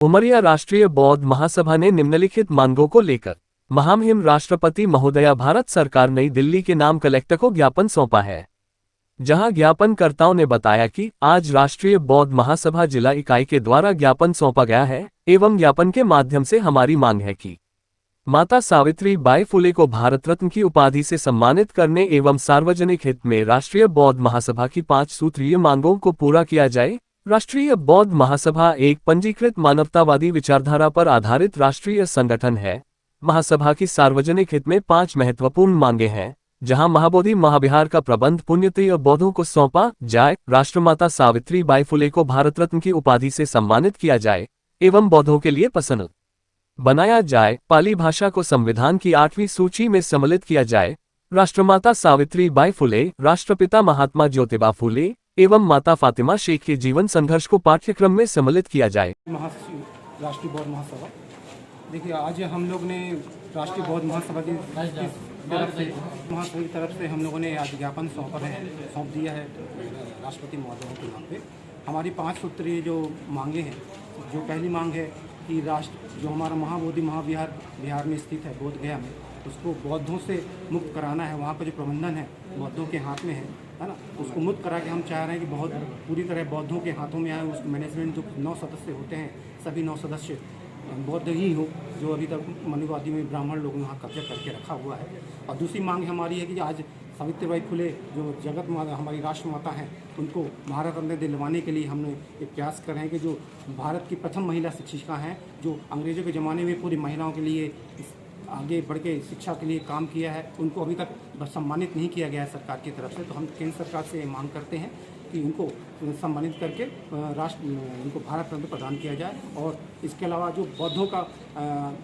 उमरिया राष्ट्रीय बौद्ध महासभा ने निम्नलिखित मांगों को लेकर महामहिम राष्ट्रपति महोदया भारत सरकार नई दिल्ली के नाम कलेक्टर को ज्ञापन सौंपा है। जहां ज्ञापनकर्ताओं ने बताया कि आज राष्ट्रीय बौद्ध महासभा जिला इकाई के द्वारा ज्ञापन सौंपा गया है एवं ज्ञापन के माध्यम से हमारी मांग है कि माता सावित्री बाई फुले को भारत रत्न की उपाधि से सम्मानित करने एवं सार्वजनिक हित में राष्ट्रीय बौद्ध महासभा की 5 सूत्रीय मांगों को पूरा किया जाए। राष्ट्रीय बौद्ध महासभा एक पंजीकृत मानवतावादी विचारधारा पर आधारित राष्ट्रीय संगठन है। महासभा की सार्वजनिक हित में 5 महत्वपूर्ण मांगे हैं, जहां महाबोधि महाविहार का प्रबंध पुण्यतीय बौद्धों को सौंपा जाए, राष्ट्रमाता सावित्री बाई फुले को भारत रत्न की उपाधि से सम्मानित किया जाए एवं बौद्धों के लिए पसंद बनाया जाए, पाली भाषा को संविधान की 8वीं सूची में सम्मिलित किया जाए, राष्ट्रमाता सावित्री बाई फुले, राष्ट्रपिता महात्मा ज्योतिबा फुले एवं माता फातिमा शेख के जीवन संघर्ष को पाठ्यक्रम में सम्मिलित किया जाए। राष्ट्रीय बौद्ध महासभा, देखिए आज हम लोग ने राष्ट्रीय बौद्ध महासभा की तरफ से हम लोगों ने आज ज्ञापन सौंप दिया है राष्ट्रपति महोदय के नाम पे। हमारी 5 सूत्रीय जो मांगे हैं, जो पहली मांग है कि जो हमारा महाबोधि महाविहार बिहार में स्थित है बोध गया में, उसको बौद्धों से मुक्त कराना है। वहाँ का जो प्रबंधन है बौद्धों के हाथ में है ना, उसको मुक्त करा के हम चाह रहे हैं कि बहुत पूरी तरह बौद्धों के हाथों में आए। उसको मैनेजमेंट जो 9 सदस्य होते हैं, सभी 9 सदस्य बौद्ध ही हो, जो अभी तक मनुवादी में ब्राह्मण लोग वहाँ कब्जा करके रखा हुआ है। और दूसरी मांग हमारी है कि आज सावित्रीबाई फुले जो जगत माता हमारी राष्ट्रमाता हैं, उनको भारत रत्न दिलवाने के लिए हमने एक प्रयास कर रहे हैं कि जो भारत की प्रथम महिला शिक्षिका हैं, जो अंग्रेज़ों के ज़माने में पूरी महिलाओं के लिए आगे बढ़ के शिक्षा के लिए काम किया है, उनको अभी तक सम्मानित नहीं किया गया है सरकार की तरफ से। तो हम केंद्र सरकार से मांग करते हैं कि उनको सम्मानित करके उनको भारत रत्न प्रदान किया जाए। और इसके अलावा जो बौद्धों का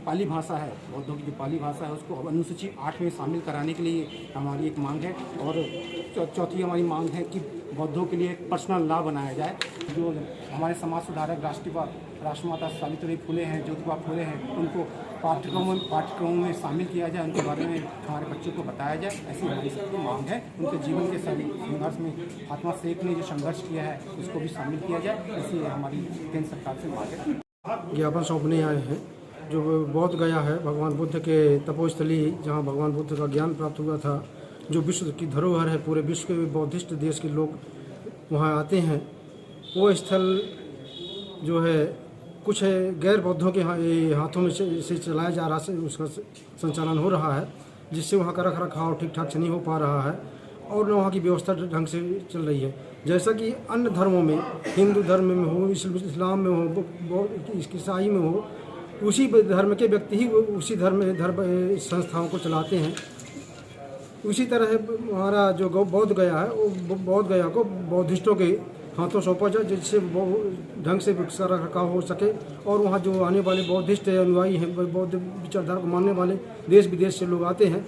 पाली भाषा है, बौद्धों की जो पाली भाषा है, उसको अनुसूची 8 में शामिल कराने के लिए हमारी एक मांग है। और चौथी हमारी मांग है कि बौद्धों के लिए एक पर्सनल लॉ बनाया जाए। जो हमारे समाज सुधारक राष्ट्रमाता सावित्री फुले हैं, ज्योतिबा फुले हैं, उनको पाठ्यक्रमों में शामिल किया जाए, उनके बारे में हमारे बच्चों को बताया जाए। ऐसी हमारी सबकी मांग है। उनके जीवन के सभी संघर्ष में फातिमा शेख ने जो संघर्ष किया है, उसको भी शामिल किया जाए। ऐसी हमारी केंद्र सरकार से मांग है। ज्ञापन सौंपने आए हैं जो बौद्ध गया है, भगवान बुद्ध के तपोस्थली, जहाँ भगवान बुद्ध का ज्ञान प्राप्त हुआ था, जो विश्व की धरोहर है। पूरे विश्व के बौद्धिस्ट देश के लोग वहाँ आते हैं। वो स्थल जो है कुछ गैर बौद्धों के हाथों में से चलाया जा रहा है, उसका संचालन हो रहा है, जिससे वहाँ का रख रखाव ठीक ठाक से नहीं हो पा रहा है और न वहाँ की व्यवस्था ढंग से चल रही है। जैसा कि अन्य धर्मों में, हिंदू धर्म में हो, इस्लाम में हो, ईसाई में हो, उसी धर्म के व्यक्ति ही उसी धर्म संस्थाओं को चलाते हैं। उसी तरह हमारा जो बौद्ध गया है, वो बौद्ध गया को बौद्धिस्टों के हाथों सौंपा जाए, जिससे ढंग से रख रखाव हो सके और वहाँ जो आने वाले बौद्धिस्ट अनुयायी हैं, बौद्ध विचारधारा को मानने वाले देश विदेश से लोग आते हैं,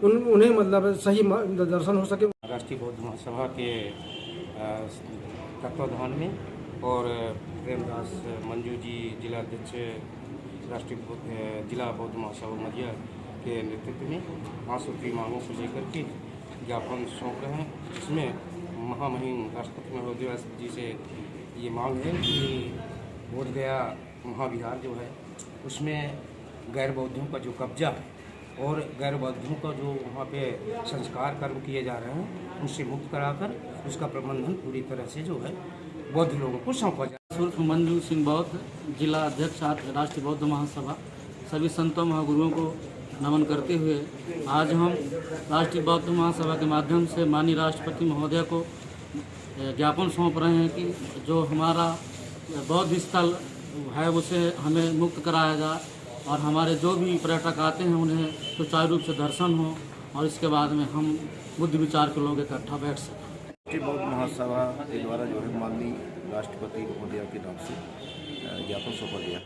उन्हें मतलब सही दर्शन हो सके। राष्ट्रीय बौद्ध महासभा के तत्वाधान में और प्रेमदास मंजू जी जिला अध्यक्ष राष्ट्रीय जिला बौद्ध महासभा उमरिया के नेतृत्व में 5 सूत्रीय मांगों को लेकर के ज्ञापन सौंप रहे हैं। जिसमें महामहिम राष्ट्रपति महोदय जी से ये मांग है कि बोध गया महाविहार जो है, उसमें गैर बौद्धों का जो कब्जा है और गैर बौद्धों का जो वहाँ पे संस्कार कर्म किए जा रहे हैं, उनसे मुक्त कराकर उसका प्रबंधन पूरी तरह से जो है बौद्ध लोगों को सौंपा जाए। सुर्फ मंजू सिंह बौद्ध, जिला अध्यक्ष राष्ट्रीय बौद्ध महासभा, सभी संतों महागुरुओं को नमन करते हुए आज हम राष्ट्रीय बौद्ध महासभा के माध्यम से माननीय राष्ट्रपति महोदय को ज्ञापन सौंप रहे हैं कि जो हमारा बौद्ध स्थल है उसे हमें मुक्त कराया जाए और हमारे जो भी पर्यटक आते हैं उन्हें सुचारू रूप से दर्शन हो और इसके बाद में हम बुद्ध विचार के लोग इकट्ठा बैठ सकें। राष्ट्रीय बौद्ध महासभा के द्वारा जो है माननीय राष्ट्रपति महोदय के नाम से ज्ञापन सौंपा गया।